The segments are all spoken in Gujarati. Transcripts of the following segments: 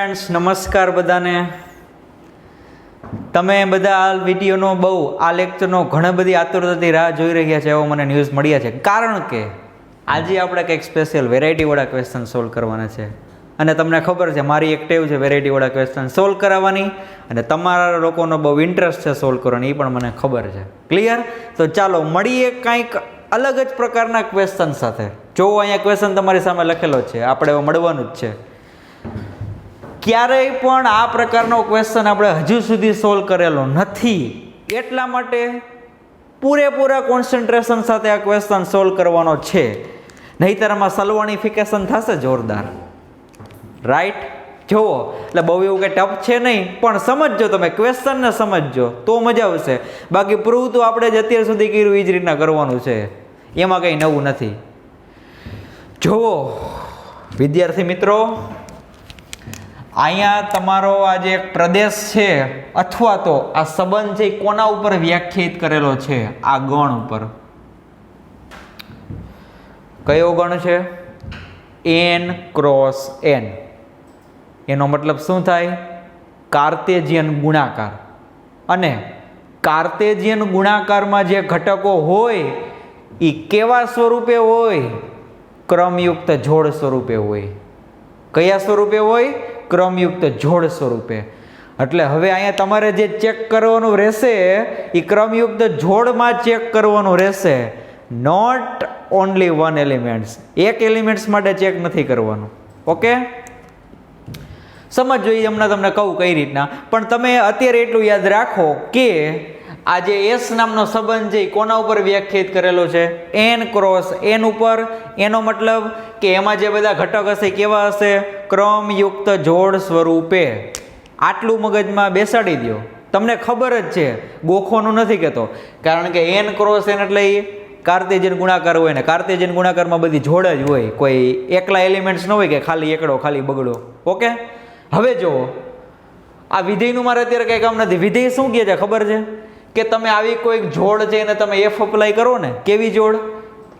ફ્રેન્ડ્સ, નમસ્કાર બધાને. તમે બધા આ વિડીયોનો આ લેક્ચરનો ઘણી બધી આતુરતાથી રાહ જોઈ રહ્યા છે એવો મને ન્યૂઝ મળ્યા છે. કારણ કે આજે આપણે કંઈક સ્પેશિયલ વેરાયટીવાળા ક્વેશ્ચન સોલ્વ કરવાના છે. અને તમને ખબર છે મારી એક ટેવ છે વેરાયટીવાળા ક્વેશ્ચન સોલ્વ કરાવવાની, અને તમારા લોકોનો બહુ ઇન્ટરેસ્ટ છે સોલ્વ કરવાની, એ પણ મને ખબર છે. ક્લિયર? તો ચાલો મળીએ કંઈક અલગ જ પ્રકારના ક્વેશ્ચન સાથે. જો અહીંયા ક્વેશ્ચન તમારી સામે લખેલો છે, આપણે મળવાનું જ છે. ક્યારેય પણ આ પ્રકારનો ક્વેશ્ચન આપણે હજુ સુધી સોલ્વ કરેલો નથી, એટલા માટે પૂરેપૂરા કોન્સન્ટ્રેશન સાથે આ ક્વેશ્ચન સોલ્વ કરવાનો છે. નહીંતર આમાં સલવાણીફિકેશન થશે જોરદાર. રાઈટ? જુઓ, એટલે બહુ એવું કંઈ ટફ છે નહીં, પણ સમજજો, તમે ક્વેશ્ચનને સમજજો તો મજા આવશે. બાકી પ્રૂવ તો આપણે જ અત્યાર સુધી કર્યું એ જ રીતના કરવાનું છે, એમાં કંઈ નવું નથી. જુઓ વિદ્યાર્થી મિત્રો, અહીંયા તમારો આ જે એક પ્રદેશ છે અથવા તો આ સંબંધ છે એ કોના ઉપર વ્યાખ્યાયિત કરેલો છે? આ ગણ ઉપર. કયો ગણ છે? n cross n. એનો મતલબ શું થાય? કાર્તેજિયન ગુણાકાર. અને કાર્તેજિયન ગુણાકારમાં જે ઘટકો હોય એ કેવા સ્વરૂપે હોય? ક્રમયુક્ત જોડ સ્વરૂપે હોય. કયા સ્વરૂપે હોય? ક્રમયુક્ત જોડ સ્વરૂપે. એટલે હવે અહીંયા તમારે જે ચેક કરવાનું રહેશે એ ક્રમયુક્ત જોડમાં ચેક કરવાનું રહેશે, નોટ ઓનલી વન એલિમેન્ટ્સ. એક એલિમેન્ટ્સ માટે ચેક નથી કરવાનું. ઓકે, સમજો એ હમણાં તમને કહું કઈ રીતના. પણ તમે અત્યારે એટલું યાદ રાખો કે આ જે એસ નામનો સંબંધ છે એ કોના ઉપર વ્યાખ્યાયિત કરેલો છે? n ક્રોસ n ઉપર. એનો મતલબ કે એમાં જે બધા ઘટક હશે કેવા હશે? ક્રમયુક્ત જોડ સ્વરૂપે. આટલું મગજમાં બેસાડી દો. તમને ખબર જ છે, ગોખવાનું નથી કહેતો. કારણ કે n ક્રોસ n એટલે કાર્તેજિયન ગુણાકાર હોય ને, કાર્તેજિયન ગુણાકારમાં બધી જોડ જ હોય, કોઈ એકલા એલિમેન્ટ્સ ન હોય કે ખાલી એકડો ખાલી બગડો. ઓકે, હવે જુઓ, આ વિધેયનું મારે અત્યારે કંઈ કામ નથી. વિધેય શું કહે છે ખબર છે? કે તમે આવી કોઈક જોડ છે એને તમે એફ અપ્લાય કરો ને, કેવી જોડ?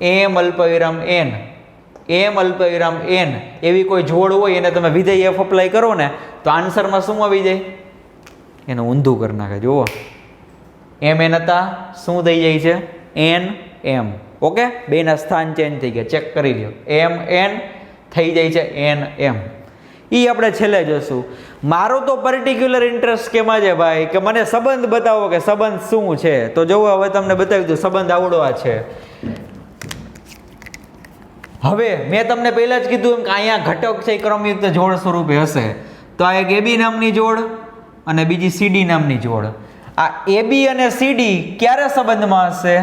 m અલ્પવિરામ n, m અલ્પવિરામ n એવી કોઈ જોડ હોય એને તમે વિધેય એફ અપ્લાય કરો ને, તો આન્સરમાં શું આવી જાય? એનું ઊંધું કરી નાખે. જુઓ, m n હતા, શું થઈ જાય છે? n m. ઓકે, બેના સ્થાન ચેન્જ થઈ ગયા, ચેક કરી લ્યો. m n થઈ જાય છે n m. એ આપણે છેલ્લે જોશું. મારો તો પર્ટિક્યુલર ઇન્ટરેસ્ટ કેમાં છે ભાઈ? કે મને સંબંધ બતાવો કે સંબંધ શું છે. તો જુઓ, હવે તમને બતાવી દઉં સંબંધ આવડો આ છે. હવે મેં તમને પહેલા જ કીધું એમ કે અહીંયા ઘટક છે ક્રમયુક્ત જોડ સ્વરૂપે હશે. તો આ એક AB નામની જોડ અને બીજી CD નામની જોડ. આ AB અને CD ક્યારે સંબંધમાં હશે?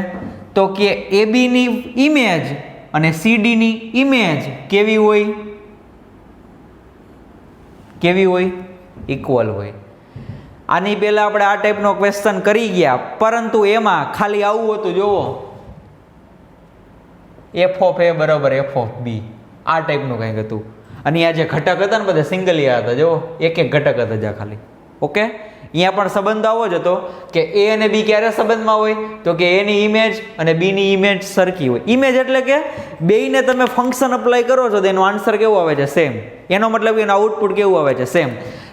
તો કે AB ની ઇમેજ અને CD ની ઇમેજ કેવી હોય? કેવી હોય? ઇક્વલ હોય. આની પહેલા આપણે આ ટાઈપનો ક્વેશ્ચન કરી ગયા, પરંતુ એમાં ખાલી આવું હતું. જુઓ, f ઓફ a બરાબર f ઓફ b, આ ટાઈપનું કંઈક હતું. અને આ જે ઘટક હતા ને બધા સિંગલિયા હતા. જુઓ, એક એક ઘટક હતા જ્યાં ખાલી. ઓકે, અહીંયા પણ સંબંધ આવો જ હતો કે a અને b ક્યારે સંબંધમાં હોય? તો કે a ની ઇમેજ અને b ની ઇમેજ સરખી હોય. ઇમેજ એટલે કે બેયને તમે ફંક્શન અપ્લાય કરો છો તો એનો આન્સર કેવો આવે છે? સેમ. એનો મતલબ એનું આઉટપુટ કેવું આવે છે? સેમ.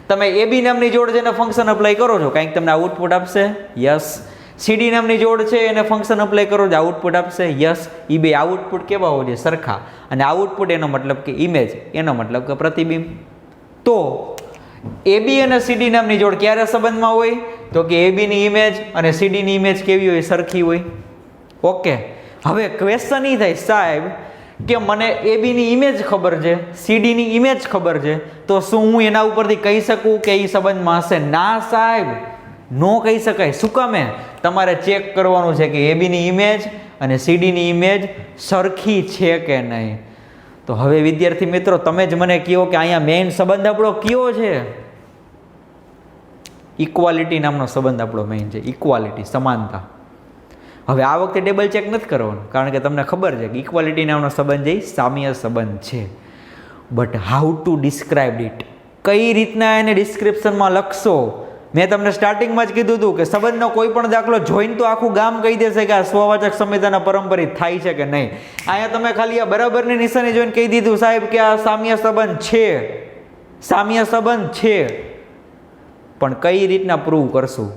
તમે AB નામની જોડ જેને ફંક્શન અપ્લાય કરો છો, કંઈક તમને આઉટપુટ આપશે. યસ. CD નામની જોડ છે એને ફંક્શન અપ્લાય કરો છો, આઉટપુટ આપશે. યસ. એ બે આઉટપુટ કેવા હોય છે? સરખા. અને આઉટપુટ એનો મતલબ કે ઇમેજ, એનો મતલબ કે પ્રતિબિંબ. તો AB અને CD નામની જોડ ક્યારે સંબંધમાં હોય? તો કે AB ની ઇમેજ અને CD ની ઇમેજ કેવી હોય? સરખી હોય. ઓકે, હવે ક્વેશ્ચન એ થાય સાહેબ કે મને AB ની ઇમેજ ખબર છે, CD ની ઇમેજ ખબર છે, તો શું હું એના ઉપરથી કહી શકું કે એ સંબંધમાં હશે? ના સાહેબ, નો કહી શકાય. શું કામે? તમારે ચેક કરવાનું છે કે AB ની ઇમેજ અને CD ની ઇમેજ સરખી છે કે નહીં. તો હવે વિદ્યાર્થી મિત્રો, તમે જ મને કહો કે અહીંયા મેઇન સંબંધ આપણો કયો છે? ઇક્વાલિટી નામનો સંબંધ આપણો મેઇન છે. ઇક્વાલિટી, સમાનતા. હવે આ વખતે ડબલ ચેક નથી કરવાનું, કારણ કે તમને ખબર છે કે ઇક્વાલિટી નામનો સંબંધ એ સામ્ય સંબંધ છે. But how to describe it? કઈ રીતના એને ડિસ્ક્રિપ્શનમાં લખશો? મેં તમને સ્ટાર્ટિંગમાં જ કીધું હતું કે સંબંધનો કોઈ પણ દાખલો જોઈને તો આખું ગામ કહી દેશે કે આ સ્વવાચક સંહિતાના પરંપરિત થાય છે કે નહીં. અહીંયા તમે ખાલી આ બરાબરની નિશાની જોઈને કહી દીધું સાહેબ કે આ સામ્ય સંબંધ છે. સામ્ય સંબંધ છે, પણ કઈ રીતના પ્રૂવ કરશું?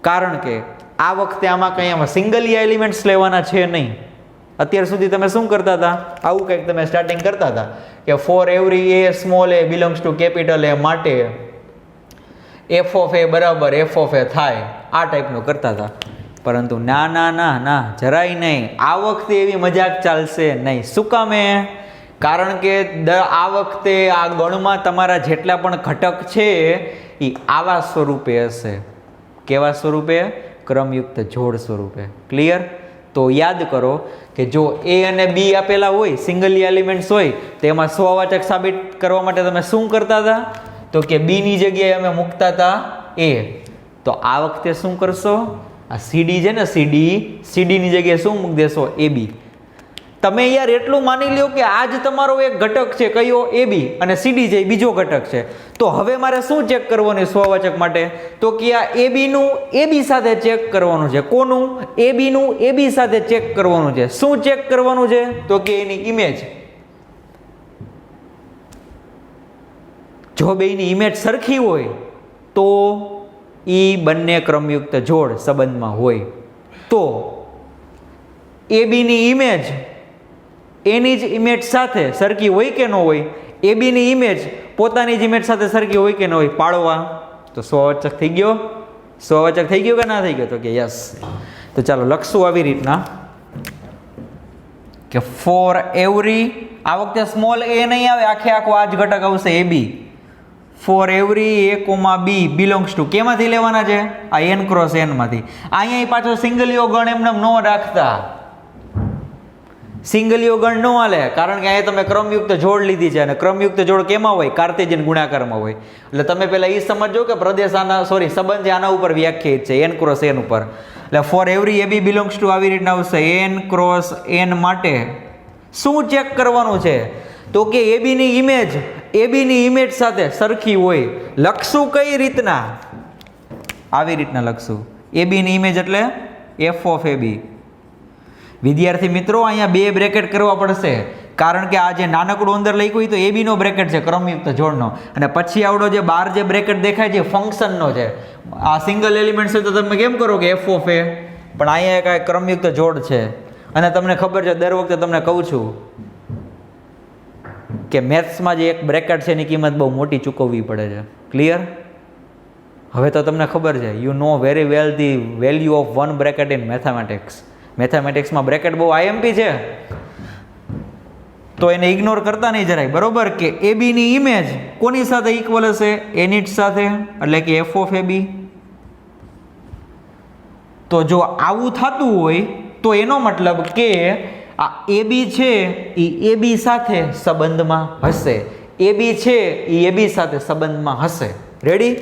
કારણ કે આ વખતે આમાં કંઈ આમાં સિંગલિયા એલિમેન્ટ્સ લેવાના છે નહીં. અત્યાર સુધી તમે શું કરતા હતા? આવું કંઈક તમે સ્ટાર્ટિંગ કરતા હતા કે for every A small A belongs to capital એ માટે એફ ઓફ એ બરાબર એફ ઓફ એ થાય, આ ટાઈપનું કરતા હતા. પરંતુ ના ના ના ના, જરાય નહીં. આ વખતે એવી મજાક ચાલશે નહીં. શું કામે? કારણ કે આ વખતે આ ગણમાં તમારા જેટલા પણ ઘટક છે એ આવા સ્વરૂપે હશે. કેવા સ્વરૂપે? ક્રમયુક્ત જોડ સ્વરૂપે. ક્લિયર? તો યાદ કરો કે જો એ અને બી આપેલા હોય, સિંગલ એલિમેન્ટ્સ હોય, તો એમાં સ્વવાચક સાબિત કરવા માટે તમે શું કરતા હતા? તો કે બી ની જગ્યાએ અમે મૂકતા હતા એ. તો આ વખતે શું કરશો? આ સીડી છે ને, સીડી ની જગ્યાએ શું મૂકી દેશો? એ બી. તમે યાર એટલું માની લ્યો કે આ જ તમારો એક ઘટક છે, કયો? એ બી, અને સીડી છે બીજો ઘટક છે. તો હવે મારે શું ચેક કરવાનું સ્વવાચક માટે? તો કે આ એ બી નું એ બી સાથે ચેક કરવાનું છે. કોનું? એ બી નું એ બી સાથે ચેક કરવાનું છે. શું ચેક કરવાનું છે? તો કે એની ઇમેજ. જો બેયની ઇમેજ સરખી હોય તો ઈ બંને ક્રમયુક્ત જોડ સંબંધમાં હોય. તો એ બી ની ઇમેજ એની જ ઇમેજ સાથે સરખી હોય કે ન હોય? એ બી ની ઇમેજ પોતાની જ ઇમેજ સાથે સરખી હોય કે ન હોય? પાડવા. તો સ્વવાચક થઈ ગયો? સ્વવાચક થઈ ગયો કે ના થઈ ગયો? તો કે યસ. તો ચાલો લખશું આવી રીતના કે ફોર એવરી, આ વખતે સ્મોલ એ નહીં આવે, આખે આખો આ જ ઘટક આવશે A B. For every A comma B belongs to, કેમાંથી લેવાના છે? આ એન ક્રોસ એન માંથી. અહીંયા પાછો સિંગલીઓ ગણ એમને ન રાખતા. સિંગલીઓ ગણ ન હાલે, કારણ કે અહીંયા તમે ક્રમયુક્ત જોડ લીધી છે, અને ક્રમયુક્ત જોડ કેમાં હોય? કાર્ટેશિયન ગુણાકારમાં હોય. એટલે તમે પહેલા એ સમજો કે પ્રદેશ આના સંબંધ છે આના ઉપર વ્યાખ્યાયિત છે, એન ક્રોસ એન ઉપર. એટલે for every A B belongs to આવી રીતના આવશે. એન ક્રોસ એન માટે શું ચેક કરવાનું છે? તો કે એ બી ની ઇમેજ એ બી ની ઇમેજ સાથે સરખી હોય. લખશું કઈ રીતના? આવી રીતના લખશું. એ બી ની ઇમેજ એટલે એફ ઓફ એ બી. વિદ્યાર્થી મિત્રો, અહીંયા બે બ્રેકેટ કરવા પડશે, કારણ કે આ જે નાનકડું અંદર લખ્યું હોય તો એ બી નો બ્રેકેટ છે ક્રમયુક્ત જોડનો, અને પછી આવડો જે બાર જે બ્રેકેટ દેખાય છે ફંક્શનનો છે. આ સિંગલ એલિમેન્ટ છે તો તમે કેમ કરો કે એફ ઓફ એ, પણ અહીંયા એક ક્રમયુક્ત જોડ છે. અને તમને ખબર છે, દર વખતે તમને કહું છું કે મેથ્સમાં જે એક બ્રેકેટ છે એની કિંમત બહુ મોટી ચૂકવવી પડે છે. ક્લિયર? હવે તો તમને ખબર છે, you know very well the value of one bracket in mathematics. મેથેમેટિક્સમાં બ્રેકેટ બહુ આઈએમપી છે, તો એને ઇગ્નોર કરતા નહીં જરાય. બરોબર? કે એ બી ની ઇમેજ કોની સાથે ઇક્વલ હશે? એની જ સાથે, એટલે કે એફ ઓફ એ બી. તો જો આવું થતું હોય તો એનો મતલબ કે આ એ બી છે એ એ બી સાથે સંબંધમાં હશે. એ બી છે એ એ બી સાથે સંબંધમાં હશે. રેડી?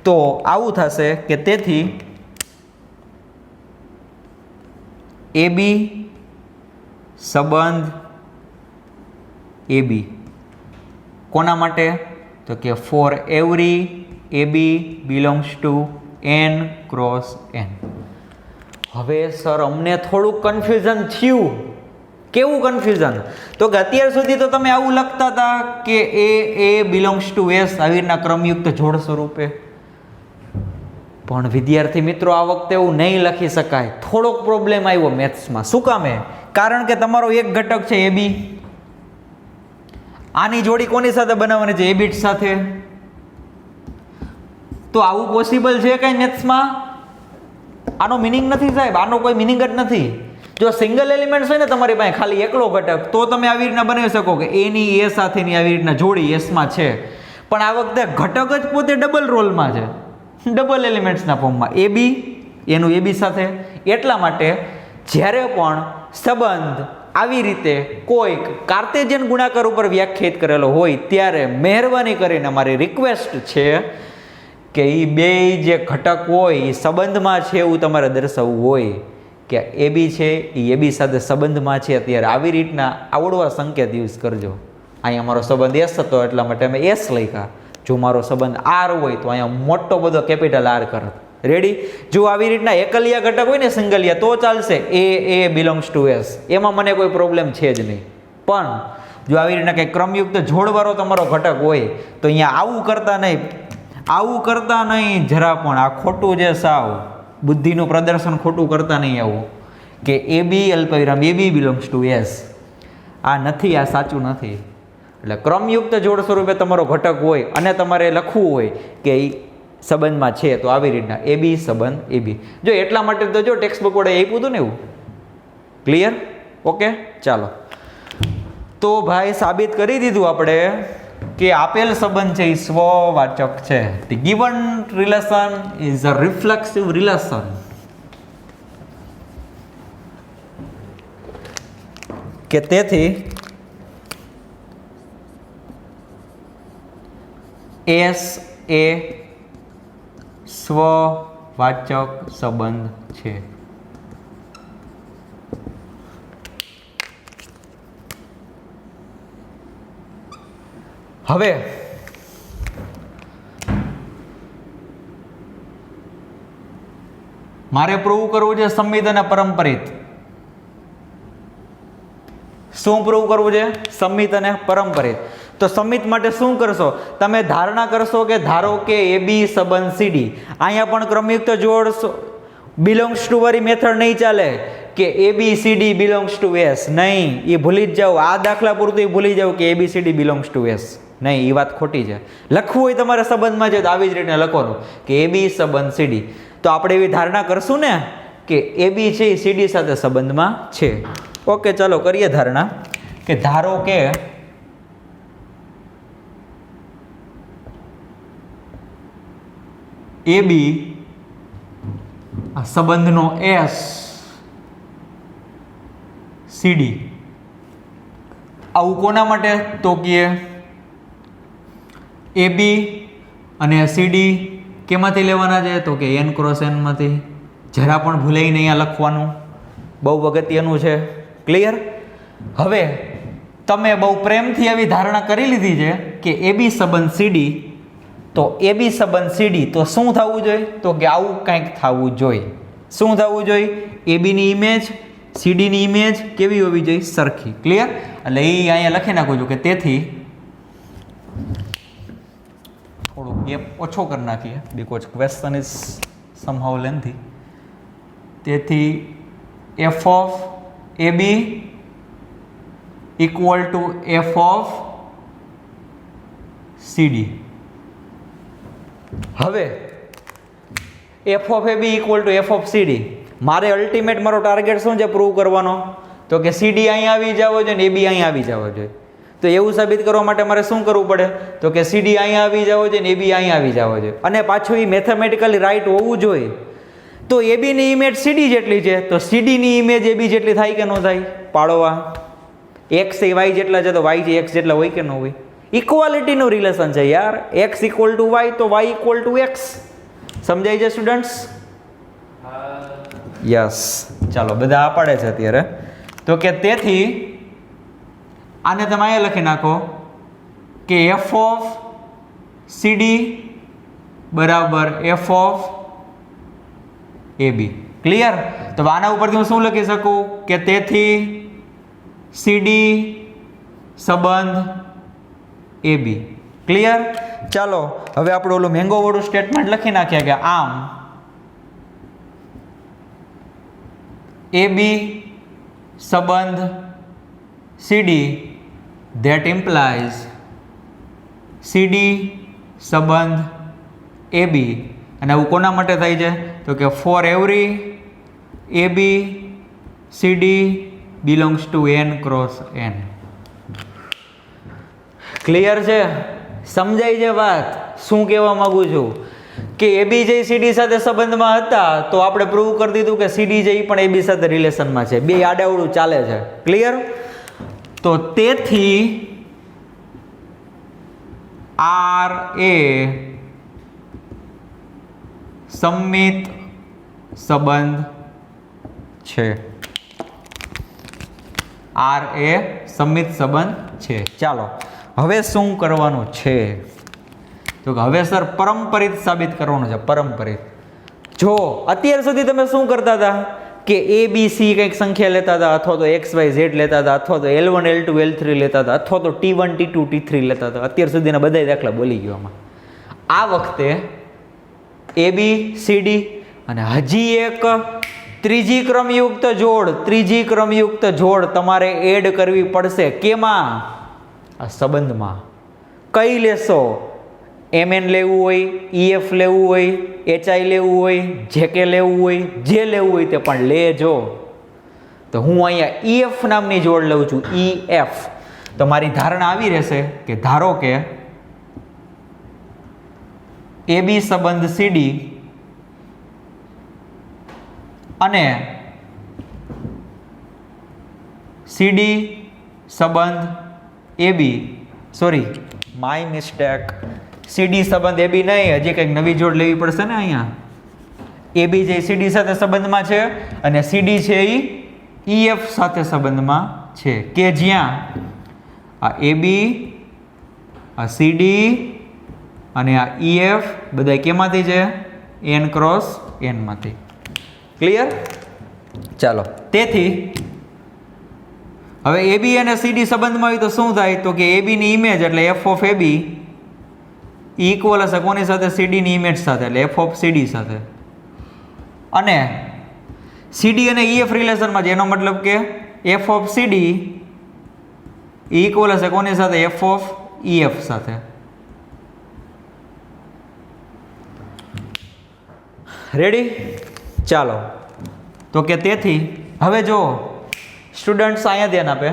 તો આવું થશે કે તેથી એ બી સંબંધ એ બી કોના માટે? તો કે for every A B belongs to N cross N. હવે સર અમને થોડુંક કન્ફ્યુઝન થયું. કેવું કન્ફ્યુઝન? તો કે અત્યાર સુધી તો તમે આવું લખતા હતા કે એ બિલોંગ્સ ટુ એસ, આવી રીતના ક્રમયુક્ત જોડ સ્વરૂપે. પણ વિદ્યાર્થી મિત્રો, આ વખતે એવું નહીં લખી શકાય. થોડોક પ્રોબ્લેમ આવ્યો મેથ્સમાં. શું કામે? કારણ કે તમારો એક ઘટક છે એ બી, આની જોડી કોની સાથે બનાવવાની છે? એ બી સાથે. તો આવું પોસિબલ છે કઈ મેથ્સમાં? આનો મિનિંગ નથી સાહેબ, આનો કોઈ મિનિંગ જ નથી. જો સિંગલ એલિમેન્ટ હોય ને તમારી પાસે ખાલી એકલો ઘટક, તો તમે આવી રીતના બનાવી શકો કે એની એ સાથેની આવી રીતના જોડી એસમાં છે. પણ આ વખતે ઘટક જ પોતે ડબલ રોલમાં છે, ડબલ એલિમેન્ટ્સના ફોર્મમાં. એ બી એનું એ બી સાથે. એટલા માટે જ્યારે પણ સંબંધ આવી રીતે કોઈક કાર્ટેશિયન ગુણાકાર ઉપર વ્યાખ્યાયિત કરેલો હોય ત્યારે મહેરબાની કરીને મારી રિક્વેસ્ટ છે કે એ બે જે ઘટક હોય એ સંબંધમાં છે એવું તમારે દર્શાવવું હોય કે એ બી છે એ બી સાથે સંબંધમાં છે. અત્યારે આવી રીતના આવડવા સંકેત યુઝ કરજો. અહીંયા મારો સંબંધ એસ હતો એટલા માટે અમે એસ લખ્યા. જો મારો સંબંધ આર હોય તો અહીંયા મોટો બધો કેપિટલ આર કરત. રેડી? જો આવી રીતના એકલિયા ઘટક હોય ને સિંગલિયા તો ચાલશે. એ બિલોંગ્સ ટુ એસ, એમાં મને કોઈ પ્રોબ્લેમ છે જ નહીં. પણ જો આવી રીતના કંઈ ક્રમયુક્ત જોડવાળો તમારો ઘટક હોય તો અહીંયા આવું કરતા નહીં જરા પણ. આ ખોટું છે સાવ, બુદ્ધિનું પ્રદર્શન ખોટું કરતા નહીં આવું કે એ બી અલ્પવિરામ એ બી બિલોંગ્સ ટુ એસ. આ નથી, આ સાચું નથી. એટલે ક્રમયુક્ત જોડ સ્વરૂપે તમારો ઘટક હોય અને તમારે લખવું હોય કે એ સંબંધમાં છે તો આવી રીતના એ બી સંબંધ એ બી. જો એટલા માટે તો જો ટેક્સ્ટ બુક વડે આપ્યું હતું ને એવું. ક્લિયર? ઓકે, ચાલો. તો ભાઈ સાબિત કરી દીધું આપણે કે આપેલ સંબંધ છે એ સ્વવાચક છે. The given relation is a reflexive relation. કે તેથી એસ એ સ્વવાચક સંબંધ છે. હવે મારે પ્રૂવ કરવું છે સંમિત અને પરંપરિત. શું પ્રૂવ કરવું છે? સંમિત અને પરંપરિત. તો સંમિત માટે શું કરશો? તમે ધારણા કરશો કે ધારો કે એ બી સંબંધ સીડી. અહીંયા પણ ક્રમયુક્ત જોડ બિલોંગ્સ ટુ વાળી મેથડ નહીં ચાલે કે A B C D belongs to S. નહીં, એ ભૂલી જ જાઓ. આ દાખલા પૂરતું ભૂલી જાઓ કે A B C D belongs to S. નહીં, એ વાત ખોટી છે. લખવું હોય તમારે સંબંધમાં છે તો આવી જ રીતે લખવાનું કે એ બી સંબંધ સીડી. તો આપણે એવી ધારણા કરશું ને કે એ બી છે એ સીડી સાથે સંબંધમાં છે. ઓકે, ચાલો કરીએ ધારણા કે ધારો કે એ બી આ સંબંધનો એસ સીડી. આવું કોના માટે? તો કે એ બી અને સીડી કેમાંથી લેવાના છે? તો કે એન ક્રોસ એન માંથી. જરા પણ ભૂલાઈ નહીં આ લખવાનું, બહુ અગત્યનું છે. ક્લિયર? હવે તમે બહુ પ્રેમથી આવી ધારણા કરી લીધી છે કે એ બી સંબંધ સીડી. તો એ બી સંબંધ સીડી તો શું થવું જોઈએ? તો કે આવું કંઈક થવું જોઈએ. શું થવું જોઈએ? એ બીની ઇમેજ સીડીની ઇમેજ કેવી હોવી જોઈએ? સરખી. ક્લિયર? એટલે એ અહીંયા લખી નાખું છું કે તેથી થોડું ગેપ ઓછો કરી નાખીએ because question is somehow lengthy. તેથી f of A B equal to f of CD. હવે f of A B equal to f of CD. મારે અલ્ટિમેટ મારો ટાર્ગેટ શું છે પ્રૂવ કરવાનો? તો કે સીડી અહીં આવી જવો જોઈએ ને એ બી અહીં આવી જવો જોઈએ. તો એવું સાબિત કરવા માટે મારે શું કરવું પડે? તો કે સીડી અહીં આવી જવો જોઈએ ને એ બી અહીં આવી જવો જોઈએ. અને પાછું એ મેથેમેટિકલી રાઈટ હોવું જોઈએ. તો એ બીની ઇમેજ સીડી જેટલી છે તો સીડીની ઇમેજ એ બી જેટલી થાય કે ન થાય? પાડવા એક્સ એ વાય જેટલા છે તો વાય છે એક્સ જેટલા હોય કે ન હોય? ઇક્વાલિટીનું રિલેશન છે યાર. એક્સ ઇક્વલ ટુ વાય તો વાય ઇક્વલ ટુ એક્સ. સમજાય છે સ્ટુડન્ટ્સ? યસ. ચાલો બધા આ પાડે છે અત્યારે. તો કે તેથી આને તમે અહીંયા લખી નાખો કે એફ ઓફ સીડી બરાબર F of A B. Clear? તો આના ઉપરથી હું શું લખી શકું કે તેથી સીડી સંબંધ એ બી. ક્લિયર? ચાલો હવે આપણે ઓલું મેંગો વાળું સ્ટેટમેન્ટ લખી નાખ્યા કે આમ એ બી સંબંધ સીડી ધેટ ઇમ્પ્લાઇઝ સીડી સંબંધ એ બી. અને આવું કોના માટે થાય છે? તો કે for every A B CD belongs to N cross N. Clear છે? સમજાય છે વાત? શું કહેવા માંગુ છું કે એ બી જે સીડી સાથે સંબંધમાં હતા તો આપણે પ્રૂવ કરી દીધું કે સીડી જે પણ એ બી સાથે રિલેશનમાં છે. બે આડાવડું ચાલે છે. ક્લિયર? તો તેથી આર એ સંમિત સંબંધ છે. આર એ સંમિત સંબંધ છે. ચાલો હવે શું કરવાનું છે? તો કે હવે સર પરંપરિત સાબિત કરવાનું છે. પરંપરિત. જો અત્યાર સુધી તમે શું કરતા હતા કે એ બી સી કંઈક સંખ્યા લેતા હતા, અથવા તો એક્સ વાય ઝેડ લેતા હતા, અથવા તો L1 L2 L3 લેતા હતા, અથવા તો T1 T2 T3 લેતા હતા. અત્યાર સુધીના બધા દાખલા બોલી ગયો આમાં. આ વખતે એ બી સી ડી અને હજી એક ત્રીજી ક્રમયુક્ત જોડ તમારે એડ કરવી પડશે. કેમાં? આ સંબંધમાં. કઈ લેશો? MN લેવું હોય, EF લેવું હોય, HI લેવું હોય, JK લેવું હોય, જે લેવું હોય તે પણ લેજો. તો હું અહીંયા EF નામની જોડ લઉં છું. EF. તો મારી ધારણા આવી રહેશે કે ધારો કે AB સંબંધ CD અને CD સંબંધ AB, sorry my mistake, CD સંબંધ AB નહીં, હજી કંઈક નવી જોડ લેવી પડશે ને. અહીંયા AB જે CD સાથે સંબંધમાં છે અને CD છે એ EF સાથે સંબંધમાં છે, કે જ્યાં આ AB, આ CD અને આ EF બધા કેમાંથી છે? N ક્રોસ N માંથી. ક્લિયર? ચાલો, તેથી હવે AB અને CD સંબંધમાં હોય તો શું થાય? તો કે AB ની ઇમેજ એટલે f ઓફ AB ઇક્વલ હશે કોની સાથે? CD ની ઇમેજ સાથે, એટલે f ઓફ CD સાથે. અને CD અને EF રિલેશનમાં છે, એનો મતલબ કે f ઓફ CD ઇક્વલ હશે કોની સાથે? f ઓફ EF સાથે. રેડી? ચાલો, તો કે તેથી હવે જો સ્ટુડન્ટ્સ અહીંયા ધ્યાન આપે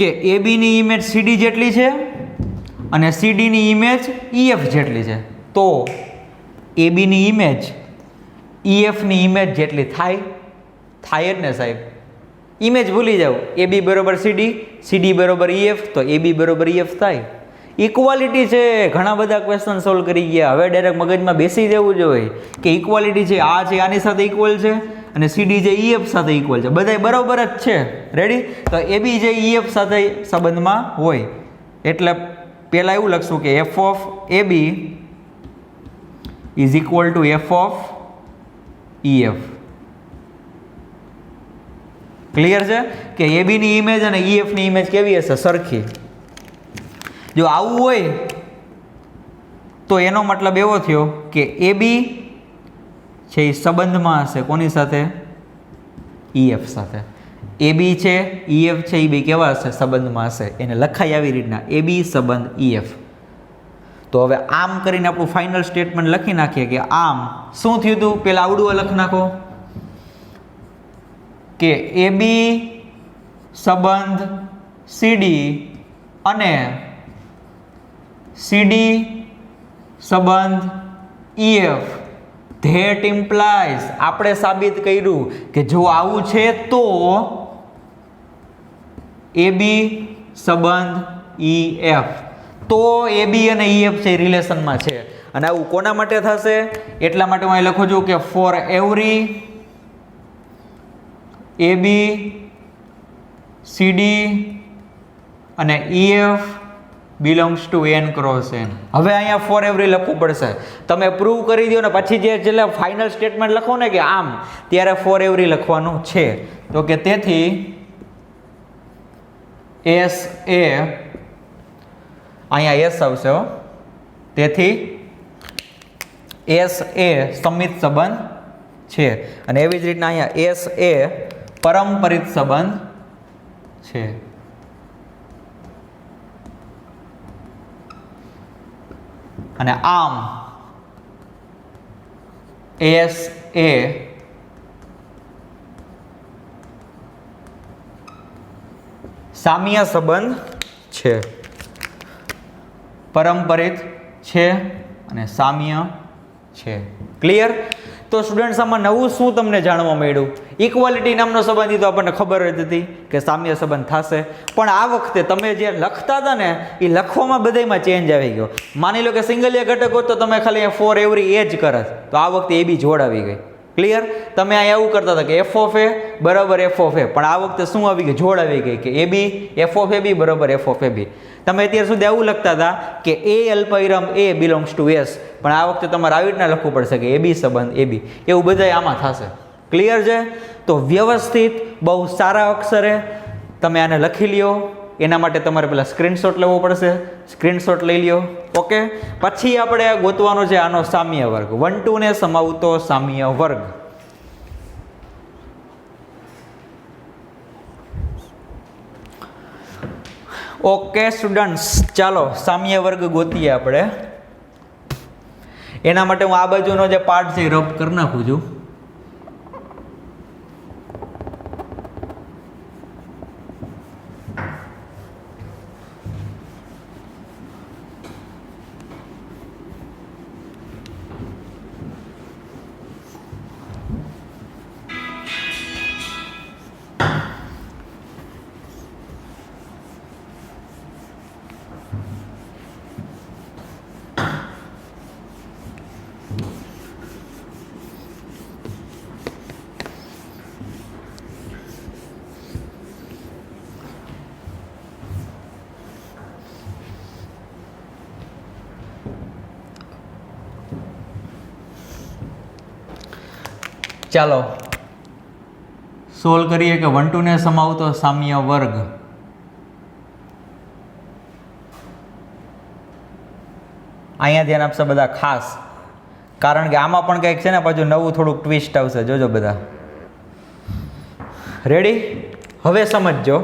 કે AB ની ઇમેજ CD જેટલી છે અને CD ની ઇમેજ EF જેટલી છે, તો AB ની ઇમેજ EF ની ઇમેજ જેટલી થાય જ ને સાહેબ. ઇમેજ ભૂલી જાઓ, AB બરોબર CD, CD બરોબર EF, તો AB બરોબર EF થાય. ઇક્વાલિટી છે. ઘણા બધા ક્વેશ્ચન સોલ્વ કરી ગયા. હવે ડાયરેક્ટ મગજમાં બેસી જવું જોઈએ કે ઇક્વાલિટી છે, આ છે આની સાથે ઇક્વલ છે અને CD જે EF સાથે ઇક્વલ છે, બધાય બરોબર જ છે. રેડી? તો AB જે EF સાથે સંબંધમાં હોય એટલે પહેલાં એવું લખશું કે f of AB is equal to f of EF. Clear છે કે AB ની ઇમેજ અને EF ની ઇમેજ કેવી હશે? સરખી. જો આવું હોય તો એનો મતલબ એવો થયો કે AB છે એ સંબંધમાં હશે કોની સાથે? EF સાથે. AB છે, EF છે, એ બે કેવા હશે? સંબંધમાં હશે. એને લખાય આવી રીતના AB સંબંધ EF. તો હવે આમ કરીને આપણું ફાઇનલ સ્ટેટમેન્ટ લખી નાખીએ કે આમ શું થયું હતું? પેલા આવડું લખી નાખો કે AB સંબંધ CD અને CD સંબંધ EF, ધેટ ઇમ્પ્લાઇઝ, આપણે સાબિત કર્યું કે જો આવું છે તો AB સંબંધ EF, તો AB અને EF છે રિલેશનમાં છે. અને આવું કોના માટે થશે? એટલા માટે હું અહીં લખું છું કે ફોર એવરી AB CD અને EF belongs to N cross N. હવે અહીંયા ફોર એવરી લખવું પડશે. તમે પ્રૂવ કરી દો ને પછી જે છેલ્લે ફાઇનલ સ્ટેટમેન્ટ લખો ને કે આમ, ત્યારે ફોર એવરી લખવાનું છે. તો કે તેથી S એ અહીંયા S આવશે હો. તેથી S એ સમિત સંબંધ છે અને એવી જ રીતના અહીંયા S એ પરંપરિત સંબંધ છે. અને આમ S એ સામ્ય સંબંધ છે, પરંપરિત છે અને સામ્ય છે. ક્લિયર? તો સ્ટુડન્ટ્સ આમાં નવું શું તમને જાણવા મળ્યું? ઇક્વાલિટી નામનો સંબંધ તો આપણને ખબર જ હતી કે સામ્ય સંબંધ થશે, પણ આ વખતે તમે જે લખતા હતા ને એ લખવામાં બધામાં ચેન્જ આવી ગયો. માની લો કે સિંગલિયા ઘટક હોત તો તમે ખાલી ફોર એવરી એ જ કરત, તો આ વખતે એ બી જોડ આવી ગઈ. ક્લિયર? તમે અહીંયા એવું કરતા હતા કે f ઓફ a બરાબર f ઓફ a, પણ આ વખતે શું આવી ગઈ? જોડ આવી ગઈ કે AB f ઓફ ab બરાબર f ઓફ ab. તમે અત્યાર સુધી આવું લખતા હતા કે A અલ્પવિરામ A બિલોંગ્સ ટુ S, પણ આ વખતે તમારે આવી રીતના લખવું પડશે કે AB સંબંધ AB. એવું બધાય આમાં થશે. ક્લિયર છે? તો વ્યવસ્થિત બહુ સારા અક્ષરે તમે આને લખી લ્યો. એના માટે તમારે પહેલાં સ્ક્રીનશોટ લેવો પડશે. સ્ક્રીનશોટ લઈ લ્યો. ઓકે, પછી આપણે ગોતવાનો છે આનો સામ્ય વર્ગ, 1 2 ને સમાવતો સામ્ય વર્ગ. ઓકે સ્ટુડન્ટ્સ, ચાલો સામ્ય વર્ગ ગોતીએ આપણે. એના માટે હું આ બાજુનો જે પાર્ટ છે એ રબ કરી નાખું છું. ચાલો સોલ્વ કરીએ કે 1 2 ને સમાવતો સામ્ય વર્ગ. અહીંયા ધ્યાન આપશે બધા ખાસ, કારણ કે આમાં પણ કંઈક છે ને પાછું નવું થોડુંક ટ્વિસ્ટ આવશે, જોજો બધા. રેડી? હવે સમજજો,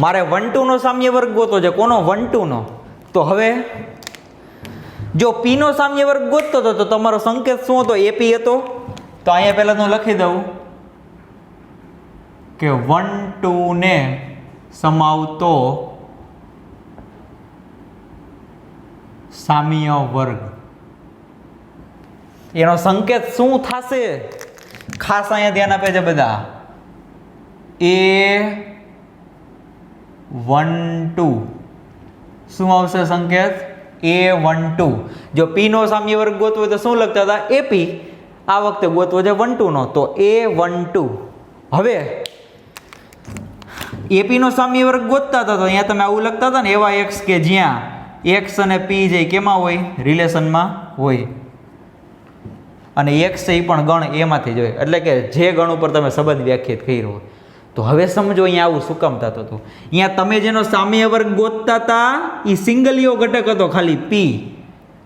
મારે 1 2 નો સામ્ય વર્ગ ગોતો છે. કોનો? 1 2 નો. તો હવે જો p નો સામ્ય વર્ગ ગોતતો હતો તો તમારો સંકેત શું હતો? ap હતો. તો અહીંયા પહેલા હું લખી દઉં કે 1 2 ને સમાવતો સામ્ય વર્ગ. એનો સંકેત શું થશે? ખાસ અહીંયા ધ્યાન આપે છે બધા. A12 શું આવશે સંકેત? A12. જો p નો સામ્ય વર્ગ ગોતવો હોય તો શું લખતા હતા? AP. આ વખતે ગોતવો છે 1 2 નો, તો A12. હવે AP નો સામ્ય વર્ગ ગોતતા હતા તો અહીંયા તમે આવું લખતા હતા ને, એવા x કે જ્યાં x અને p જે કેમાં હોય? રિલેશનમાં હોય. અને x છે એ પણ ગણ એમાંથી જ હોય, એટલે કે જે ગણ ઉપર તમે સંબંધ વ્યાખ્યાયિત કર્યો હોય. તો હવે સમજો અહીંયા આવું શું કામ થતું હતું? અહીંયા તમે જેનો સામ્ય વર્ગ ગોતતા હતા એ સિંગલીયો ઘટક હતો ખાલી p.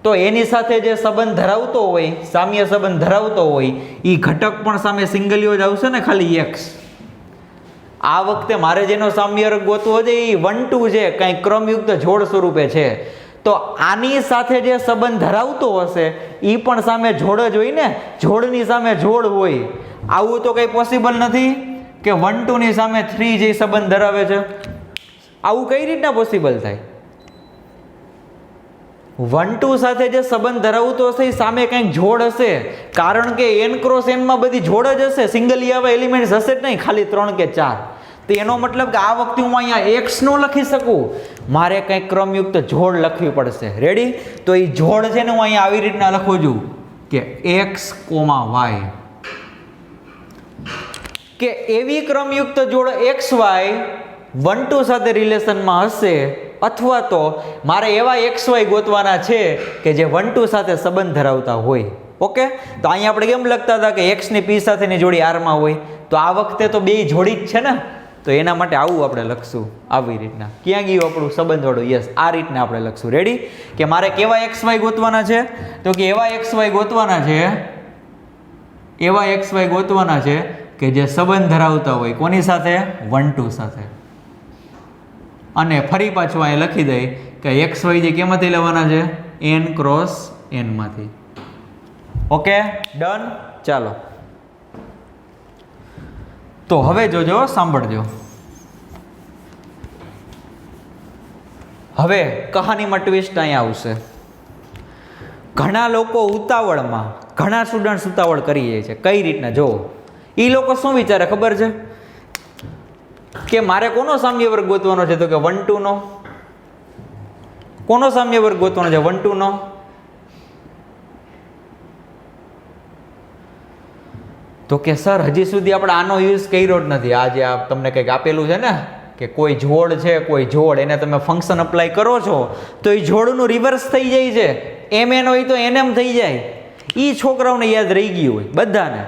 તો એની સાથે જે સંબંધ ધરાવતો હોય, સામ્ય સંબંધ ધરાવતો હોય, એ ઘટક પણ સામે સિંગલીયો જ આવશે ને, ખાલી x. આ વખતે મારે જેનો સામ્ય વર્ગ ગોતવો છે એ 1 2 છે, કંઈ ક્રમયુક્ત જોડ સ્વરૂપે છે. તો આની સાથે જે સંબંધ ધરાવતો હશે એ પણ સામે જોડ જ હોય ને, જોડની સામે જોડ હોય. આવું તો કંઈ પોસિબલ નથી કે 1 2 ની સામે 3 જે સંબંધ ધરાવે છે. આવું કઈ રીતના પોસિબલ થાય? 1 2 સાથે જે સંબંધ ધરાવતો હશે એ સામે કંઈક જોડ હશે, કારણ કે n ક્રોસ n માં બધી જોડ જ હશે, સિંગલી આવા એલિમેન્ટ્સ હશે જ નહીં, ખાલી 3 કે 4. તો એનો મતલબ કે આ વખતે હું અહીંયા x નો લખી શકું, મારે કંઈક ક્રમયુક્ત જોડ લખવી પડશે. રેડી? તો એ જોડ છે ને હું અહીંયા આવી રીતના લખું છું કે x, y. કે એવી ક્રમયુક્ત જોડ xy 1 2 સાથે રિલેશનમાં હશે, અથવા તો મારે એવા xy ગોતવાના છે કે જે 1 2 સાથે સંબંધ ધરાવતા હોય. ઓકે, તો અહીંયા આપણે કેમ લખતા હતા કે x ની p સાથેની જોડી r માં હોય, તો આ વખતે તો બે જોડી જ છે ને, તો એના માટે આવું આપણે લખશું, આવી રીતના. ક્યાં ગયું આપણું સંબંધવાળું? યસ, આ રીતના આપણે લખશું. રેડી? કે મારે કેવા xy ગોતવાના છે? તો કે એવા xy ગોતવાના છે, એવા xy ગોતવાના છે કે જે સંબંધ ધરાવતા હોય કોની સાથે? 1 2 સાથે. અને ફરી પાછું અહીં લખી દઈ કે xy જે કેમાંથી લેવાના છે? n ક્રોસ n માંથી. Okay, done. ચાલો તો હવે જોજો, સાંભળજો. હવે કહાનીમાં ટ્વિસ્ટ અહીંયા આવશે. ઘણા લોકો ઉતાવળમાં, ઘણા સ્ટુડન્ટ્સ ઉતાવળ કરી જાય છે. કઈ રીતના? જો એ લોકો શું વિચારે ખબર છે કે મારે કોનો સામ્ય વર્ગ ગોતવાનો છે? તો કે 1 2 નો. કોનો સામ્ય વર્ગ ગોતવાનો છે? 1 2 નો. તો કે સર હજી સુધી આપણે આનો યુઝ કર્યો જ નથી. આ જે તમને કંઈક આપેલું છે ને કે કોઈ જોડ છે, કોઈ જોડ, એને તમે ફંક્શન અપ્લાય કરો છો તો એ જોડનું રિવર્સ થઈ જાય છે. mn હોય તો nm થઈ જાય. એ છોકરાઓને યાદ રહી ગયું હોય બધાને.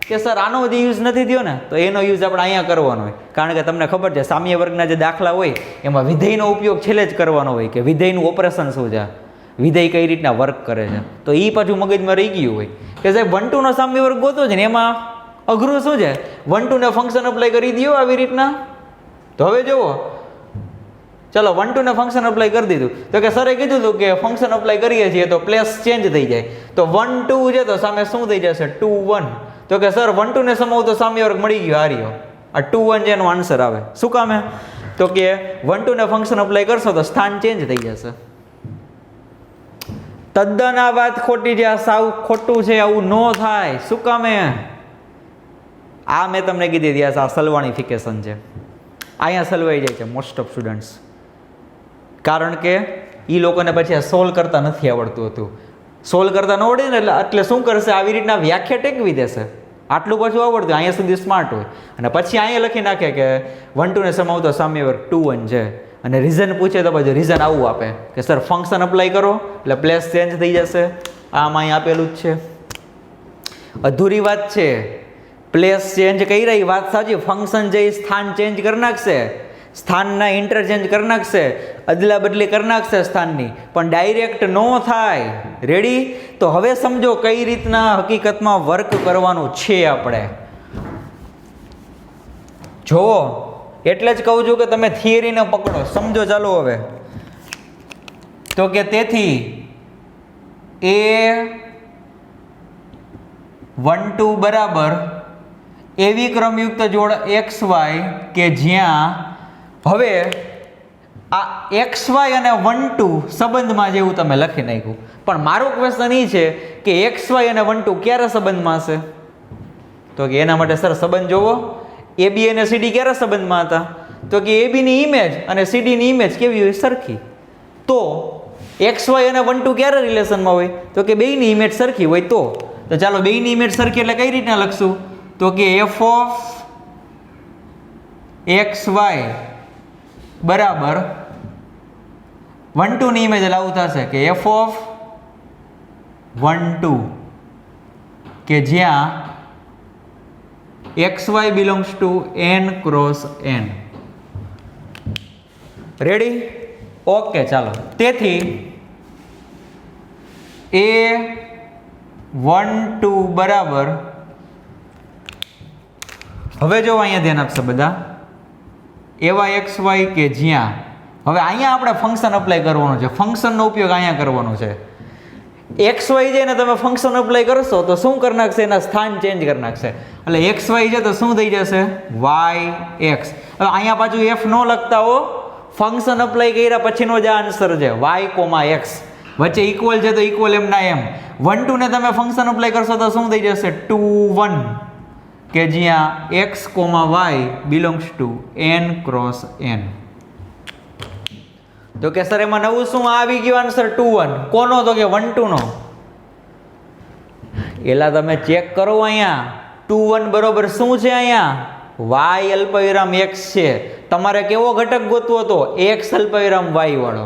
કે સર આનો જે યુઝ નથી થયો ને, તો એનો યુઝ આપણે અહીંયા કરવાનો હોય. કારણ કે તમને ખબર છે સામ્ય વર્ગના જે દાખલા હોય એમાં વિધેયનો ઉપયોગ છેલ્લે જ કરવાનો હોય, કે વિધેયનું ઓપરેશન શું છે, વિધેય કઈ રીતના વર્ક કરે છે. તો એ પાછું મગજમાં રહી ગયું હોય કે સાહેબ 1 2 નો સામ્ય વર્ગ ગોતો છે ને, એમાં અઘરું શું છે, 1 2 ને ફંક્શન અપ્લાય કરી દો આવી રીતના. તો હવે જુઓ, ચલો 1 2 ને ફંક્શન અપ્લાય કરી દીધું, તો કે સરે કીધું હતું કે ફંક્શન અપ્લાય કરીએ છીએ તો પ્લેસ ચેન્જ થઈ જાય. તો 1 2 છે તો સામે શું થઈ જશે, 2 1. તો કે સર 1 2 ને સમાવું તો સામ્ય વર્ગ મળી ગયો, આ રહ્યો, આ 2 1 જેનો આન્સર આવે. શું કામ હે, તો કે 1 2 ને ફંક્શન અપ્લાય કરશો તો સ્થાન ચેન્જ થઈ જશે. તદ્દન આ વાત ખોટી છે, આ સાવ ખોટું છે, આવું ન થાય. શું કામ હે, આ મેં તમને કીધી હતી, આ સલવાણીફિકેશન છે, અહીંયા સલવાઈ જાય છે મોસ્ટ ઓફ સ્ટુડન્ટ્સ. કારણ કે એ લોકોને પછી આ સોલ્વ કરતા નથી આવડતું હતું. સોલ્વ કરતા ન આવડે ને એટલે શું કરશે, આવી રીતના વ્યાખ્યા ટેકવી દેશે. આટલું પાછું આવડતું, અહીંયા સુધી સ્માર્ટ હોય, અને પછી અહીંયા લખી નાખે કે 1 2 ને સમાવતો સામ્ય વર્ગ 2 1 છે, અને રીઝન પૂછે તો પછી રીઝન આવું આપે કે સર ફંક્શન અપ્લાય કરો એટલે પ્લેસ ચેન્જ થઈ જશે. આમાં અહીં આપેલું જ છે. અધૂરી વાત છે, પ્લેસ ચેન્જ કરી રહી વાત સાચી, ફંક્શન જે સ્થાન ચેન્જ કરી નાખશે, સ્થાનના ઇન્ટરચેન્જ કરી નાખશે, અદલા બદલી કરી નાખશે સ્થાનની, પણ ડાયરેક્ટ નો થાય. રેડી? તો હવે સમજો કઈ રીતના હકીકતમાં વર્ક કરવાનું છે આપણે. જોવો, એટલે જ કહું છું કે તમે થિયરીને પકડો. સમજો ચાલો હવે. તો કે તેથી A12 બરાબર એવી ક્રમયુક્ત જોડ XY કે જ્યાં, હવે આ XY અને 1 2 સંબંધમાં જેવું તમે લખી નાખ્યું, પણ મારો ક્વેશ્ચન એ છે કે XY અને 1 2 ક્યારે સંબંધમાં હશે? તો કે એના માટે સર સંબંધ જોવો, AB અને CD ક્યારે સંબંધમાં હતા? તો કે AB ની ઇમેજ અને CD ની ઇમેજ કેવી હોય? સરખી. તો XY અને 1 2 ક્યારે રિલેશનમાં હોય? તો કે બેયની ઇમેજ સરખી હોય. તો ચાલો બેયની ઇમેજ સરખી એટલે કઈ રીતના લખશું? તો કે f of XY બરાબર 1 2 ની ઇમેજ એટલે આવું થશે કે f of 1 2 કે જ્યાં XY belongs to n cross n. Ready? Okay, ચાલો. તેથી A12 બરાબર, હવે જો અહીંયા ધ્યાન આપશે બધા, એવા XY કે જ્યાં, હવે અહીંયા આપણે ફંક્શન અપ્લાય કરવાનું છે, ફંક્શનનો ઉપયોગ અહીંયા કરવાનો છે. XY છે ને તમે ફંક્શન અપ્લાય કરશો તો શું કરી નાખશે, એના સ્થાન ચેન્જ કરી નાખશે. એટલે XY છે તો શું થઈ જશે, YX. હવે અહીંયા પાછું F ન લખતા હો, ફંક્શન અપ્લાય કર્યા પછીનો જ આન્સર છે Y, X. વચ્ચે ઇક્વલ છે તો ઇક્વલ એમ ના એમ. 1 2 ને તમે ફંક્શન અપ્લાય કરશો તો શું થઈ જશે, 2 1 કે જ્યાં X, Y belongs to n cross n. તો કે સર એમાં નવું શું આવી ગયું આન્સર 2 1. કોનો? તો કે 1 2 નો. એલા તમે ચેક કરો, અહીંયા 2 1 બરોબર શું છે, અહીંયા y અલ્પવિરામ x છે. તમારે કેવો ઘટક ગોતવો હતો? x અલ્પવિરામ y વાળો.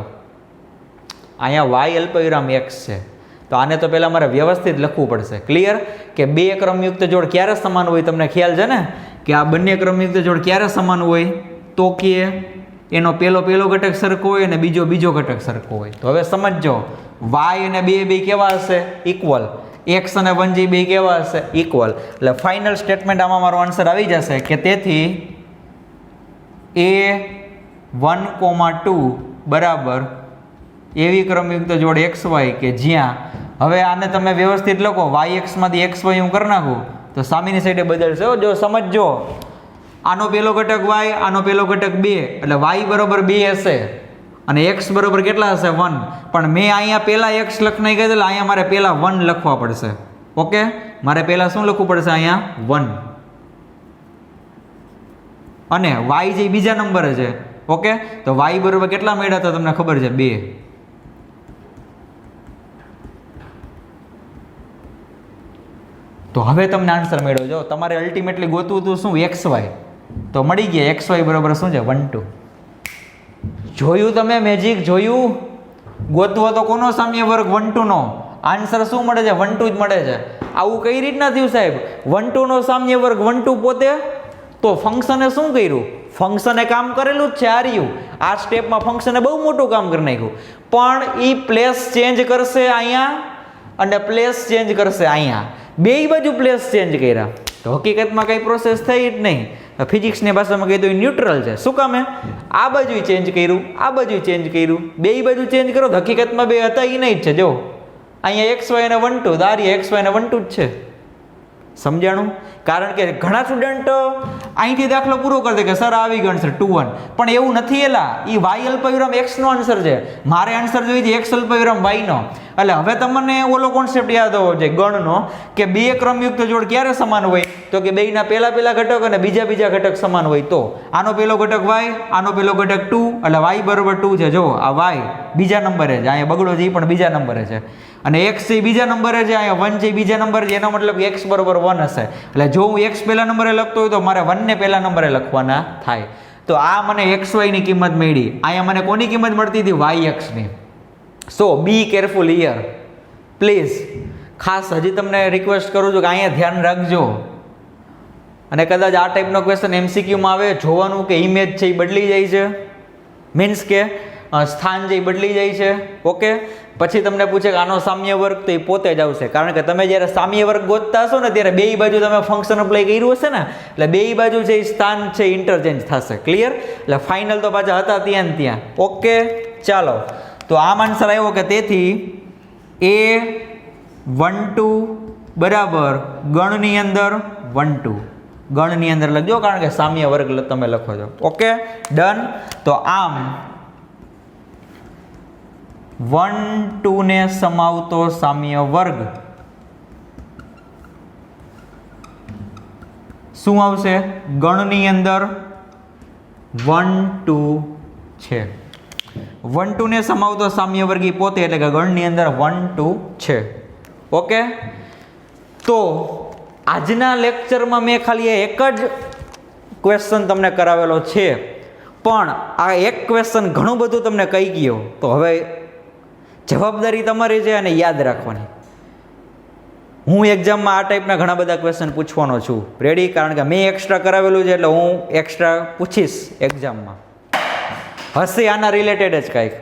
અહીંયા y અલ્પવિરામ x છે. તો આને તો પહેલા મારે વ્યવસ્થિત લખવું પડશે. ક્લિયર? કે બે ક્રમયુક્ત જોડ ક્યારે સમાન હોય? તમને ખ્યાલ છે ને કે આ બંને ક્રમયુક્ત જોડ ક્યારે સમાન હોય? તો કે એનો પહેલો ઘટક સરખો હોય અને બીજો ઘટક સરખો હોય. તો હવે સમજો, y અને બે કેવા હશે? ઇક્વલ. x અને 1 બે કેવા હશે? ઇક્વલ. એટલે ફાઇનલ સ્ટેટમેન્ટ આમાં મારો આન્સર આવી જશે કે તેથી A1, 2 બરાબર એવી ક્રમયુક્ત જોડ XY કે જ્યાં, હવે આને તમે વ્યવસ્થિત લખો, YX માંથી XY હું કરી નાખું તો સામેની સાઈડે બદલશે. જો સમજો, આનો પહેલો ઘટક y, આનો પહેલો ઘટક 2, એટલે y બરોબર 2 હશે અને x બરોબર કેટલા હશે? 1. પણ મેં અહીંયા પહેલા x લખી નાખ્યા એટલે અહીંયા મારે પહેલા 1 લખવા પડશે. ઓકે, મારે પહેલા શું લખવું પડશે? અહીંયા 1. અને y જે બીજા નંબરે છે. ઓકે, તો y બરોબર કેટલા મળ્યા હતા તમને ખબર છે? 2. તો હવે તમને આન્સર મળ્યો. જો તમારે અલ્ટિમેટલી ગોતવું હતું શું? XY. તો મળી ગયા. XY બરોબર શું છે? 1 2. જોયું તમે મેજિક? જોયું? ગોતવો તો કોનો સામ્ય વર્ગ? 1 2 નો. આન્સર શું મળે છે? 1 2 જ મળે છે. આવું કઈ રીતના થયું સાહેબ? 1 2 નો સામ્ય વર્ગ 1 2 પોતે, તો ફંક્શને શું કર્યું? ફંક્શને કામ કરેલું જ છે આર્યું. આ સ્ટેપમાં ફંક્શને બહુ મોટું કામ કરી નાખ્યું, પણ એ પ્લેસ ચેન્જ કરશે અહીંયા અને પ્લેસ ચેન્જ કરશે અહીંયા, બેય બાજુ પ્લેસ ચેન્જ કર્યા. તો હકીકતમાં કઈ પ્રોસેસ થઈ જ નહીં. ફિઝિક્સની ભાષામાં કહી દઉં ન્યુટ્રલ છે. શું કામે? આ બાજુ ચેન્જ કર્યું, આ બાજુ ચેન્જ કર્યું, બેય બાજુ ચેન્જ કરો તો હકીકતમાં બે હતા એ નહીં જ છે. જો અહીંયા XY અને 1 2, દારી XY અને 1 2 જ છે. સમજાણું? કારણ કે ઘણા સ્ટુડન્ટ અહીંથી દાખલો પૂરો કરી દે કે સર આવી ગણ છે 2 1, પણ એવું નથી. એલા એ y અલ્પવિરામ x નો આન્સર છે, મારે આન્સર જોઈએ છે x અલ્પવિરામ y નો. એટલે હવે તમને ઓલો કોન્સેપ્ટ યાદ હોવો જોઈએ ગણનો, કે બે ક્રમયુક્ત જોડ ક્યારે સમાન હોય? તો કે બેયના પહેલા ઘટક અને બીજા ઘટક સમાન હોય. તો આનો પહેલો ઘટક y, આનો પહેલો ઘટક 2, એટલે y બરાબર 2 છે. જો આ y બીજા નંબરે છે, અહીંયા બગડો છે એ પણ બીજા નંબરે છે, અને x છે બીજા નંબરે છે, અહીંયા 1 છે બીજા નંબરે છે. એનો મતલબ x બરાબર 1 હશે. એટલે જો હું x પહેલા નંબરે લખતો હોય તો મારે 1 ને પહેલા નંબરે લખવાના થાય. તો આ મને xy ની કિંમત મળી. અહીંયા મને કોની કિંમત મળતી હતી? yx ની. સો બી કેરફુલ હિયર પ્લીઝ. ખાસ હજી તમને રિક્વેસ્ટ કરું છું કે અહીંયા ધ્યાન રાખજો. અને કદાચ આ ટાઈપનો ક્વેશ્ચન MCQમાં આવે, જોવાનું કે ઇમેજ છે એ બદલી જાય છે, મીન્સ કે સ્થાન જે બદલી જાય છે. ઓકે, પછી તમને પૂછે કે આનો સામ્ય વર્ગ, તો એ પોતે જ આવશે. કારણ કે તમે જ્યારે સામ્ય વર્ગ ગોતતા હશો ને ત્યારે બેય બાજુ તમે ફંક્શન અપ્લાય કર્યું હશે ને, એટલે બેય બાજુ છે એ સ્થાન છે ઇન્ટરચેન્જ થશે. ક્લિયર? એટલે ફાઇનલ તો પાછા હતા ત્યાં ને ત્યાં. ઓકે, ચાલો. તો આમ આન્સર આવ્યો કે તેથી A12 બરાબર ગણની અંદર 1 2, ગણની અંદર લખજો કારણ કે સામ્ય વર્ગ તમે લખો છો. Okay, done. તો આમ 1 2 ને સમાવતો સામ્ય વર્ગ શું આવશે? ગણની અંદર 1 2 છે. 1 2 ને સમાવતો સામ્ય વર્ગ પોતે, એટલે કે ગણની અંદર 1 2 છે. ઓકે, તો આજના લેક્ચરમાં મેં ખાલી એક જ ક્વેશ્ચન તમને કરાવેલો છે, પણ આ એક ક્વેશ્ચન ઘણું બધું તમને કહી ગયો. તો હવે જવાબદારી તમારી છે અને યાદ રાખવાની. હું એક્ઝામમાં આ ટાઈપના ઘણા બધા ક્વેશ્ચન પૂછવાનો છું. રેડી? કારણ કે મેં એક્સ્ટ્રા કરાવેલું છે એટલે હું એક્સ્ટ્રા પૂછીશ એક્ઝામમાં. હશે આના રિલેટેડ જ કાંઈક,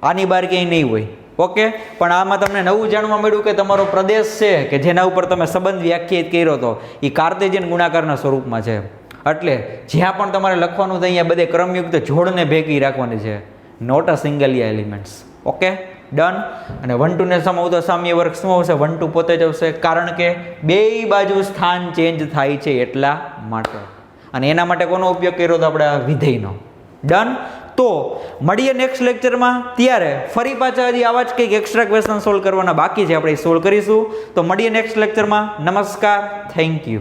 આની બહાર ક્યાંય નહીં હોય. ઓકે, પણ આમાં તમને નવું જાણવા મળ્યું કે તમારો પ્રદેશ છે કે જેના ઉપર તમે સંબંધ વ્યાખ્યાયિત કર્યો હતો એ કાર્ટેશિયન ગુણાકારના સ્વરૂપમાં છે. એટલે જ્યાં પણ તમારે લખવાનું છે અહીંયા બધે ક્રમયુક્ત જોડને ભેગી રાખવાની છે, not a single elements. Okay, done. અને 1 2 ને સમાવતો સામ્ય વર્ગ શું આવશે? 1 2 પોતે જ આવશે, કારણ કે બેય બાજુ સ્થાન ચેન્જ થાય છે એટલા માટે. અને એના માટે કોનો ઉપયોગ કર્યો હતો આપણે? વિધેયનો. ડન. તો મળીએ નેક્સ્ટ લેક્ચરમાં. ત્યારે ફરી પાછા હજી આવા જ કંઈક એક્સ્ટ્રા ક્વેશ્ચન સોલ્વ કરવાના બાકી છે, આપણે સોલ્વ કરીશું. તો મળીએ નેક્સ્ટ લેક્ચરમાં. નમસ્કાર, થેન્ક યુ.